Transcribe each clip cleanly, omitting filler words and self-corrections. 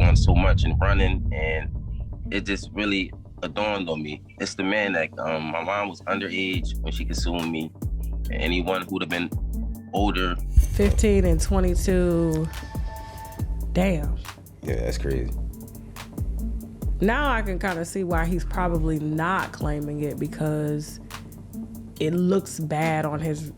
doing so much and running, and it just really dawned on me. It's the man that my mom was underage when she consumed me. Anyone who'd have been older. 15 and 22. Damn. Yeah, that's crazy. Now I can kind of see why he's probably not claiming it, because it looks bad on his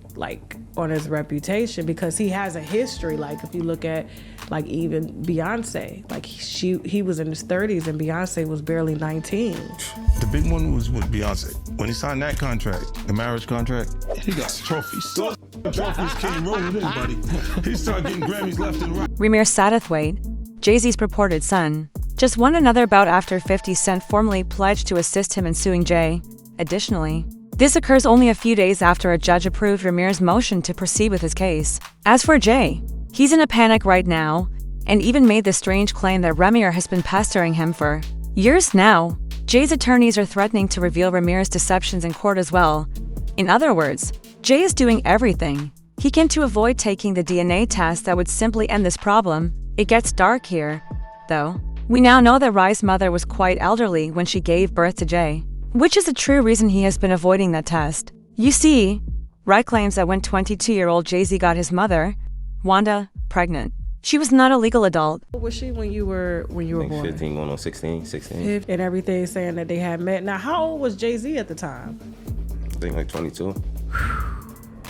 reputation, because he has a history. Like if you look at like even Beyonce, like he was in his 30s and Beyonce was barely 19. The big one was with Beyonce. When he signed that contract, the marriage contract, he got trophies. Those trophies came rolling in, buddy. He started getting Grammys left and right. Rymir Satterthwaite, Jay-Z's purported son, just won another bout after 50 Cent formally pledged to assist him in suing Jay. Additionally, this occurs only a few days after a judge approved Rymir's motion to proceed with his case. As for Jay, he's in a panic right now, and even made the strange claim that Rymir has been pestering him for years now. Jay's attorneys are threatening to reveal Rymir's deceptions in court as well. In other words, Jay is doing everything he can to avoid taking the DNA test that would simply end this problem. It gets dark here, though. We now know that Rye's mother was quite elderly when she gave birth to Jay, which is the true reason he has been avoiding that test. You see, Rye claims that when 22-year-old Jay-Z got his mother, Wanda, pregnant, she was not a legal adult. What was she when you were born? 15 going on 16. And everything saying that they had met. Now, how old was Jay-Z at the time? I think like 22.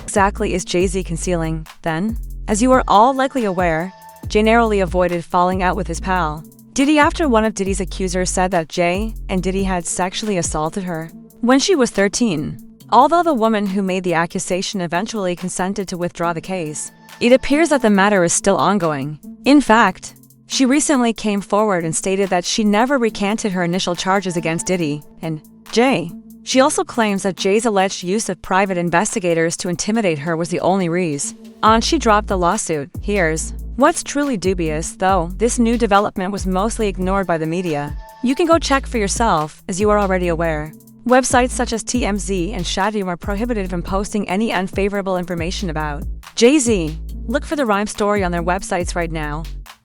Exactly is Jay-Z concealing, then? As you are all likely aware, Jay narrowly avoided falling out with his pal Diddy after one of Diddy's accusers said that Jay and Diddy had sexually assaulted her when she was 13. Although the woman who made the accusation eventually consented to withdraw the case, it appears that the matter is still ongoing. In fact, she recently came forward and stated that she never recanted her initial charges against Diddy and Jay. She also claims that Jay's alleged use of private investigators to intimidate her was the only reason she dropped the lawsuit. Here's what's truly dubious, though. This new development was mostly ignored by the media. You can go check for yourself, as you are already aware. Websites such as TMZ and Shadium are prohibited from posting any unfavorable information about Jay-Z. Look for the Rhyme story on their websites right now.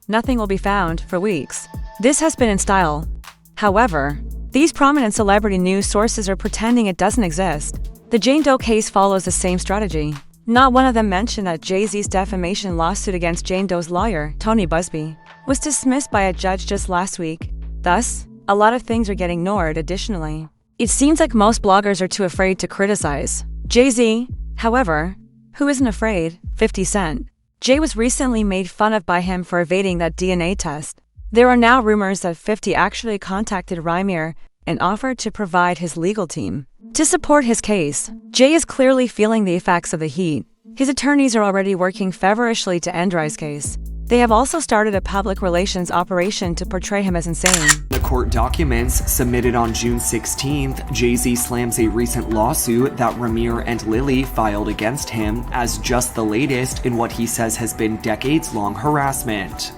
Nothing will be found for weeks. This has been in style. However, these prominent celebrity news sources are pretending it doesn't exist. The Jane Doe case follows the same strategy. Not one of them mentioned that Jay-Z's defamation lawsuit against Jane Doe's lawyer, Tony Busby, was dismissed by a judge just last week. Thus, a lot of things are getting ignored. Additionally, it seems like most bloggers are too afraid to criticize Jay-Z. However, who isn't afraid? 50 Cent. Jay was recently made fun of by him for evading that DNA test. There are now rumors that 50 actually contacted Rymir and offered to provide his legal team to support his case. Jay is clearly feeling the effects of the heat. His attorneys are already working feverishly to end Rye's case. They have also started a public relations operation to portray him as insane. The court documents submitted on June 16th, Jay-Z slams a recent lawsuit that Rymir and Lily filed against him as just the latest in what he says has been decades-long harassment.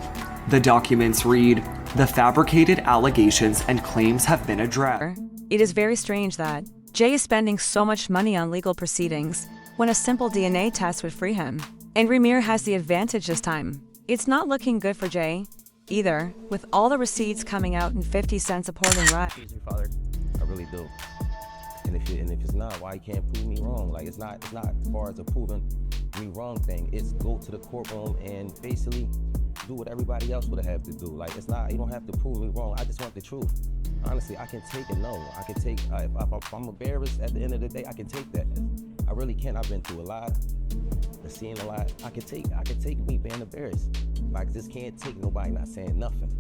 The documents read, "The fabricated allegations and claims have been addressed." It is very strange that Jay is spending so much money on legal proceedings when a simple DNA test would free him. And Rymir has the advantage this time. It's not looking good for Jay either, with all the receipts coming out and 50 Cent supporting Rye. Father, I really do. And if it's not, why you can't prove me wrong? Like it's not as far as a proving me wrong thing. It's go to the courtroom and basically do what everybody else would have to do. Like it's not, you don't have to prove me wrong. I just want the truth. Honestly, I can take a no. I can take if I'm embarrassed at the end of the day, I can take that. I really can. I've been through a lot, seeing a lot. I can take me being embarrassed. Like I just can't take nobody not saying nothing.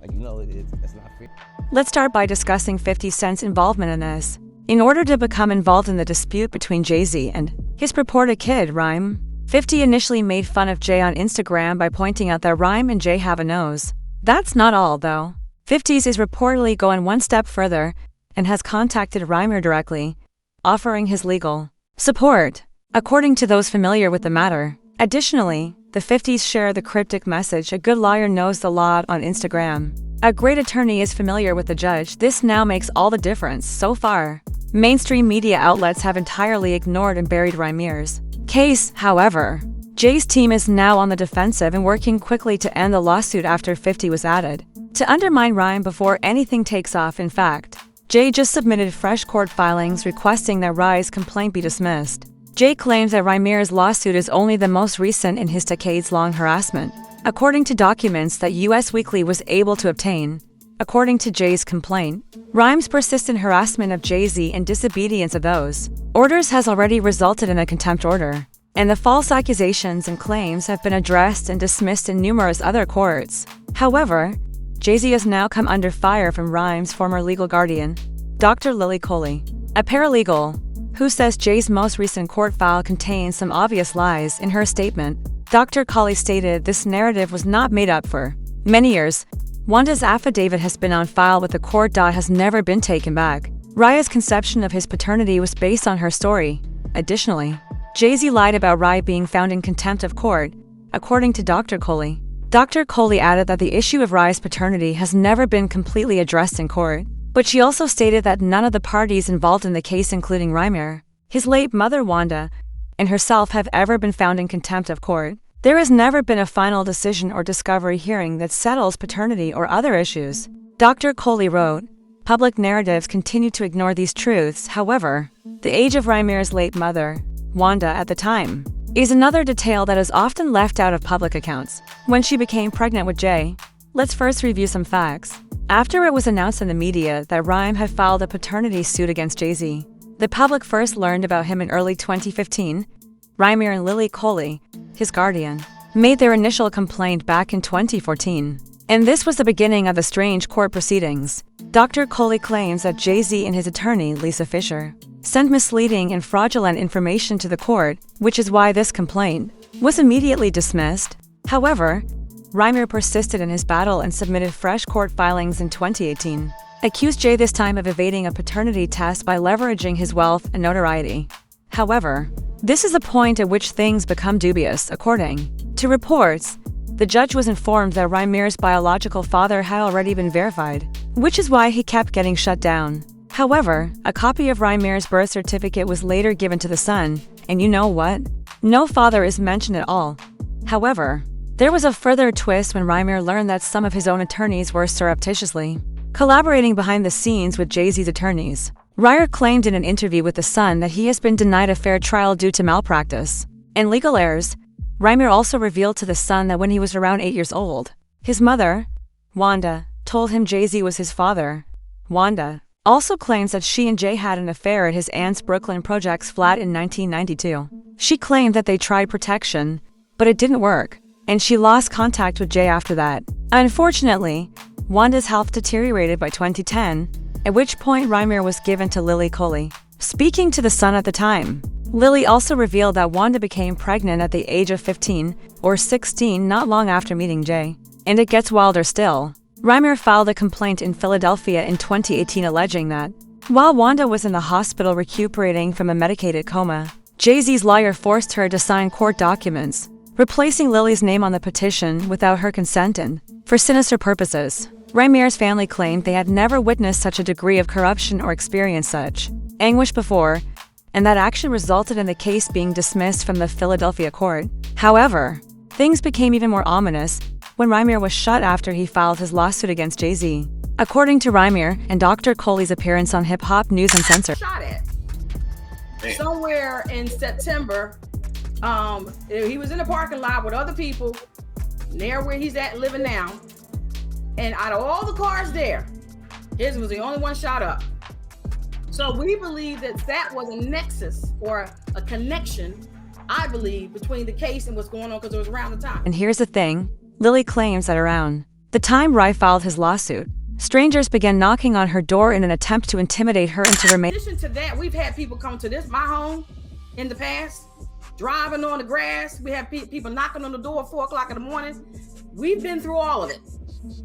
Like it's not fair. Let's start by discussing 50 Cent's involvement in this. In order to become involved in the dispute between Jay-Z and his purported kid, Rhyme, 50 initially made fun of Jay on Instagram by pointing out that Rhyme and Jay have a nose. That's not all, though. 50's is reportedly going one step further and has contacted Rymir directly, offering his legal support, according to those familiar with the matter. Additionally, the 50's share the cryptic message, "A good lawyer knows the law," on Instagram. A great attorney is familiar with the judge. This now makes all the difference. So far, mainstream media outlets have entirely ignored and buried Rymir's case. However, Jay's team is now on the defensive and working quickly to end the lawsuit after 50 was added. To undermine Rhyme before anything takes off, in fact, Jay just submitted fresh court filings requesting that Rye's complaint be dismissed. Jay claims that Rymir's lawsuit is only the most recent in his decades-long harassment. According to documents that US Weekly was able to obtain, according to Jay's complaint, Rhyme's persistent harassment of Jay-Z and disobedience of those orders has already resulted in a contempt order, and the false accusations and claims have been addressed and dismissed in numerous other courts. However, Jay-Z has now come under fire from Rhyme's former legal guardian, Dr. Lily Coley, a paralegal, who says Jay's most recent court file contains some obvious lies. In her statement, Dr. Coley stated this narrative was not made up for many years. Wanda's affidavit has been on file with the court. Has never been taken back. Raya's conception of his paternity was based on her story. Additionally, Jay-Z lied about Rye being found in contempt of court, according to Dr. Coley. Dr. Coley added that the issue of Rye's paternity has never been completely addressed in court, but she also stated that none of the parties involved in the case, including Rymir, his late mother Wanda, and herself, have ever been found in contempt of court. There has never been a final decision or discovery hearing that settles paternity or other issues. Dr. Coley wrote, public narratives continue to ignore these truths. However, the age of Rymir's late mother, Wanda, at the time, is another detail that is often left out of public accounts. When she became pregnant with Jay, let's first review some facts. After it was announced in the media that Rhyme had filed a paternity suit against Jay-Z, the public first learned about him in early 2015. Rymir and Lily Coley, his guardian, made their initial complaint back in 2014. And this was the beginning of the strange court proceedings. Dr. Coley claims that Jay-Z and his attorney, Lisa Fisher, sent misleading and fraudulent information to the court, which is why this complaint was immediately dismissed. However, Rymir persisted in his battle and submitted fresh court filings in 2018, accused Jay this time of evading a paternity test by leveraging his wealth and notoriety. However, this is the point at which things become dubious. According to reports, the judge was informed that Rymir's biological father had already been verified, which is why he kept getting shut down. However, a copy of Rymir's birth certificate was later given to the son, and you know what? No father is mentioned at all. However, there was a further twist when Rymir learned that some of his own attorneys were surreptitiously collaborating behind the scenes with Jay-Z's attorneys. Rymir claimed in an interview with The Sun that he has been denied a fair trial due to malpractice and legal errors. Rymir also revealed to The Sun that when he was around 8 years old, his mother, Wanda, told him Jay-Z was his father. Wanda also claims that she and Jay had an affair at his aunt's Brooklyn Projects flat in 1992. She claimed that they tried protection, but it didn't work, and she lost contact with Jay after that. Unfortunately, Wanda's health deteriorated by 2010, at which point Rymir was given to Lily Coley. Speaking to The Sun at the time, Lily also revealed that Wanda became pregnant at the age of 15 or 16 not long after meeting Jay. And it gets wilder still. Rymir filed a complaint in Philadelphia in 2018 alleging that, while Wanda was in the hospital recuperating from a medicated coma, Jay-Z's lawyer forced her to sign court documents, replacing Lily's name on the petition without her consent and for sinister purposes. Rymir's family claimed they had never witnessed such a degree of corruption or experienced such anguish before, and that action resulted in the case being dismissed from the Philadelphia court. However, things became even more ominous when Rymir was shot after he filed his lawsuit against Jay-Z. According to Rymir and Dr. Coley's appearance on Hip Hop News Uncensored. Shot at somewhere in September. He was in the parking lot with other people near where he's at living now. And out of all the cars there, his was the only one shot up. So we believe that was a nexus or a connection, I believe, between the case and what's going on because it was around the time. And here's the thing, Lily claims that around the time Rye filed his lawsuit, strangers began knocking on her door in an attempt to intimidate her into remaining. In addition to that, we've had people come to my home in the past, driving on the grass. We have people knocking on the door at 4 o'clock in the morning. We've been through all of it.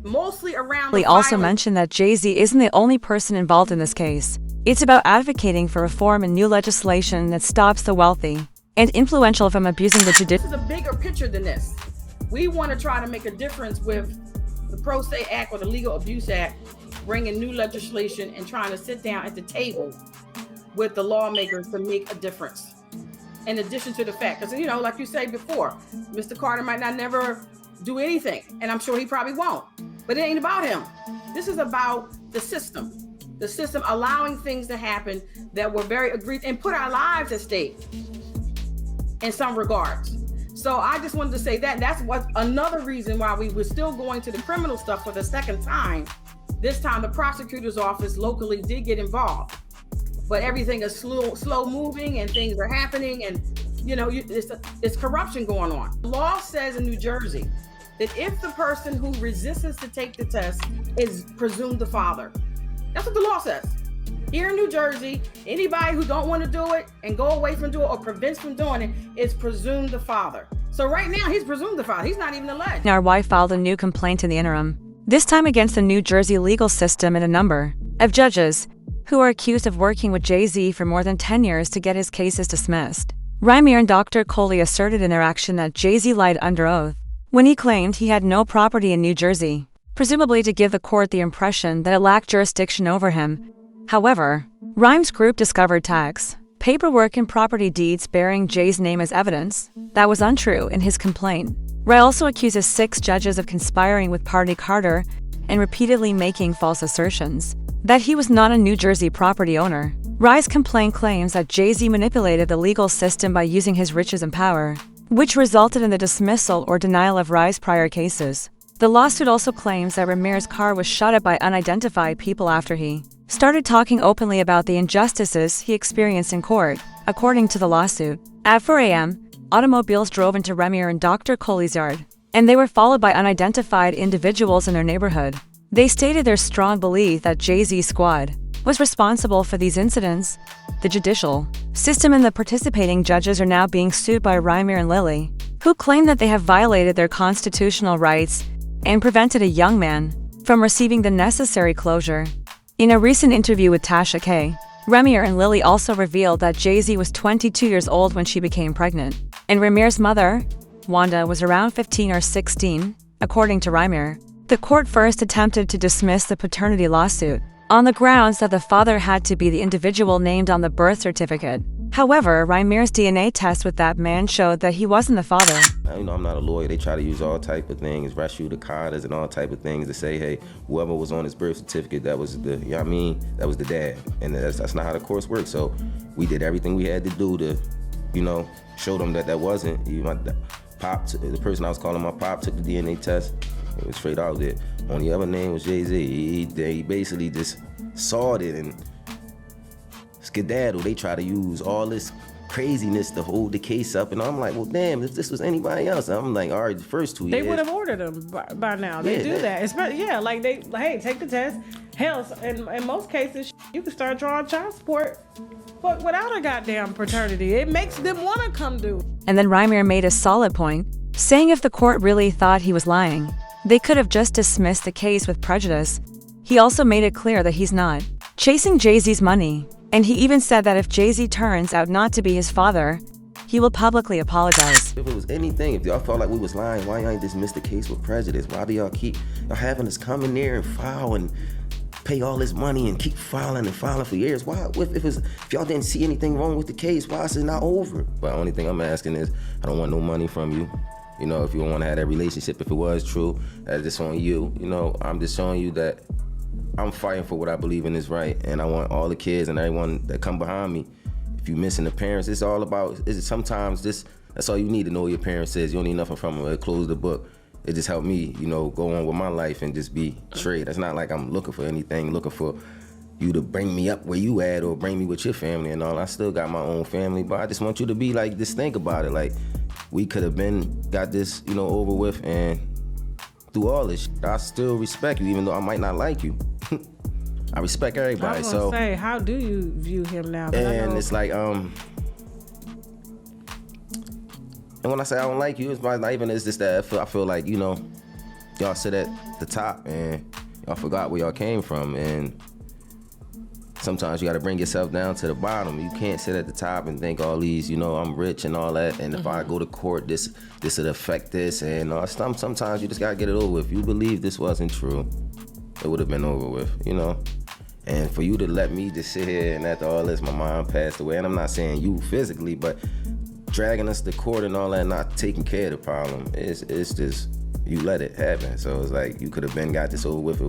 Mostly around Lily also mentioned that Jay-Z isn't the only person involved in this case. It's about advocating for reform and new legislation that stops the wealthy and influential from abusing the judicial. This is a bigger picture than this. We want to try to make a difference with the Pro Se Act or the Legal Abuse Act, bringing new legislation and trying to sit down at the table with the lawmakers to make a difference. In addition to the fact, because, like you said before, Mr. Carter might not never do anything, and I'm sure he probably won't. But it ain't about him. This is about the system. The system allowing things to happen that were very egregious and put our lives at stake in some regards. So I just wanted to say that that's what another reason why we were still going to the criminal stuff for the second time. This time the prosecutor's office locally did get involved, but everything is slow moving and things are happening, and it's corruption going on. The law says in New Jersey that if the person who resists to take the test is presumed the father. That's what the law says. Here in New Jersey, anybody who don't want to do it and go away from doing it or prevents from doing it is presumed the father. So right now, he's presumed the father. He's not even alleged. Our wife filed a new complaint in the interim, this time against the New Jersey legal system and a number of judges who are accused of working with Jay-Z for more than 10 years to get his cases dismissed. Rymir and Dr. Coley asserted in their action that Jay-Z lied under oath when he claimed he had no property in New Jersey, presumably to give the court the impression that it lacked jurisdiction over him. However, Rym's group discovered tax, paperwork and property deeds bearing Jay's name as evidence. That was untrue in his complaint. Ry also accuses 6 judges of conspiring with Party Carter and repeatedly making false assertions that he was not a New Jersey property owner. Ry's complaint claims that Jay-Z manipulated the legal system by using his riches and power, which resulted in the dismissal or denial of Ry's prior cases. The lawsuit also claims that Rymir's car was shot at by unidentified people after he started talking openly about the injustices he experienced in court. According to the lawsuit, at 4 a.m., automobiles drove into Rymir and Dr. Coley's yard, and they were followed by unidentified individuals in their neighborhood. They stated their strong belief that Jay-Z's squad was responsible for these incidents. The judicial system and the participating judges are now being sued by Rymir and Lily, who claim that they have violated their constitutional rights and prevented a young man from receiving the necessary closure. In a recent interview with Tasha K., Rymir and Lily also revealed that Jay-Z was 22 years old when she became pregnant, and Rymir's mother, Wanda, was around 15 or 16, according to Rymir. The court first attempted to dismiss the paternity lawsuit on the grounds that the father had to be the individual named on the birth certificate. However, Rymir's DNA test with that man showed that he wasn't the father. I'm not a lawyer. They try to use all type of things, res judicata and all type of things to say, hey, whoever was on his birth certificate, that was the, that was the dad. And that's not how the course works. So we did everything we had to do to, show them that that wasn't. The person I was calling my pop took the DNA test. It was straight out there. Only other name was Jay-Z. They basically just sawed it and skedaddle. They try to use all this craziness to hold the case up, and I'm like, well, damn, if this was anybody else, I'm like, all right, the first 2 years. They would have ordered them by now. They do that. Especially, hey, take the test. Hell, in most cases, you can start drawing child support but without a goddamn paternity. It makes them want to come do. And then Rymir made a solid point, saying if the court really thought he was lying, they could have just dismissed the case with prejudice. He also made it clear that he's not chasing Jay-Z's money, and he even said that if Jay-Z turns out not to be his father, he will publicly apologize. If it was anything, if y'all felt like we was lying, why y'all ain't dismiss the case with prejudice? Why do y'all keep having us come in there and file and pay all this money and keep filing and filing for years? Why, if y'all didn't see anything wrong with the case, why is it not over? But the only thing I'm asking is, I don't want no money from you. If you want to have that relationship, if it was true, that's just on you. I'm just showing you that I'm fighting for what I believe in is right, and I want all the kids and everyone that come behind me. If you missing the parents, it's all about, sometimes that's all you need to know what your parents says. You don't need nothing from them. It close the book. It just helped me, go on with my life and just be straight. It's not like I'm looking for anything, looking for you to bring me up where you at or bring me with your family and all. I still got my own family, but I just want you to be like, just think about it. Like, we could have got this, over with, and through all this, I still respect you, even though I might not like you. I respect everybody. I was gonna say, how do you view him now? And it's like, and when I say I don't like you, it's not even, it's just that I feel like, y'all sit at the top and y'all forgot where y'all came from, and sometimes you gotta bring yourself down to the bottom. You can't sit at the top and think all these, I'm rich and all that, and if I go to court, this would affect this, and sometimes you just gotta get it over with. If you believe this wasn't true, it would have been over with, And for you to let me just sit here and after all this, my mom passed away, and I'm not saying you physically, but dragging us to court and all that, not taking care of the problem, it's just, you let it happen. So it's like you could have been got this over with.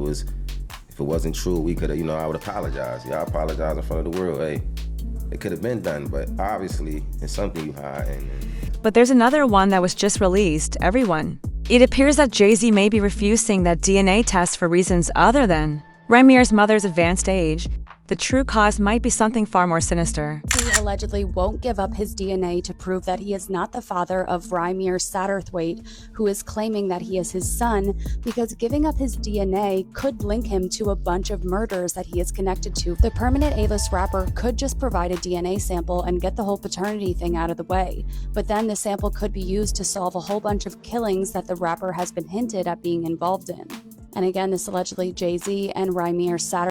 If it wasn't true, we could have, I would apologize. I apologize in front of the world. Hey, it could have been done, but obviously it's something you hide. But there's another one that was just released, everyone. It appears that Jay-Z may be refusing that DNA test for reasons other than Rymir's mother's advanced age. The true cause might be something far more sinister. He allegedly won't give up his DNA to prove that he is not the father of Rymir Satterthwaite, who is claiming that he is his son, because giving up his DNA could link him to a bunch of murders that he is connected to. The permanent A-list rapper could just provide a DNA sample and get the whole paternity thing out of the way, but then the sample could be used to solve a whole bunch of killings that the rapper has been hinted at being involved in. And again, this allegedly Jay-Z and Rymir Satterthwaite